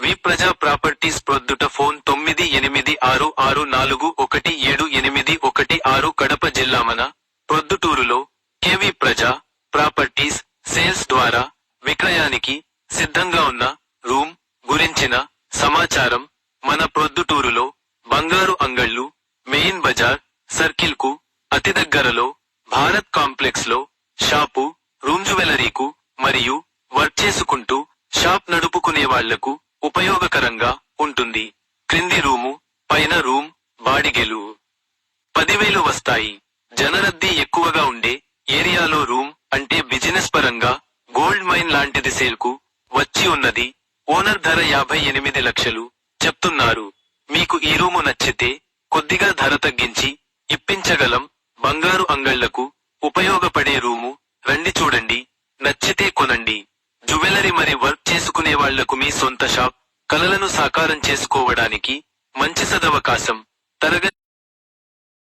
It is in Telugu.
వి ప్రజా ప్రాపర్టీస్ ప్రొద్దుట ఫోన్ 9866417816 కడప జిల్లా మన ప్రొద్దుటూరులో కేవి ప్రజా ప్రాపర్టీస్ సేల్స్ ద్వారా విక్రయానికి సిద్ధంగా ఉన్న రూమ్ గురించిన సమాచారం. మన ప్రొద్దుటూరులో బంగారు అంగళ్ళు, మెయిన్ బజార్ సర్కిల్ కు అతి దగ్గరలో భారత్ కాంప్లెక్స్ లో షాపు, రూమ్ జ్యువెలరీకు మరియు వర్క్ చేసుకుంటూ షాప్ నడుపుకునే వాళ్లకు ఉపయోగకరంగా ఉంటుంది. క్రింది రూము, పైన రూమ్ బాడిగెలు 10,000 వస్తాయి. జనరద్దీ ఎక్కువగా ఉండే ఏరియాలో రూమ్ అంటే బిజినెస్ పరంగా గోల్డ్ మైన్ లాంటిది సేల్ కు వచ్చి ఉన్నది. ఓనర్ ధర 58 లక్షలు చెప్తున్నారు. మీకు ఈ రూము నచ్చితే కొద్దిగా ధర తగ్గించి ఇప్పించగలం. బంగారు అంగళ్లకు ఉపయోగపడే రూము, రండి చూడండి, నచ్చితే కొనండి. జ్యువెలరీ మరి వర్క్ చేసుకునే వాళ్లకు మీ సొంత షాప్ కలలను సాకారం చేసుకోవడానికి మంచి సదవకాశం. తరగతి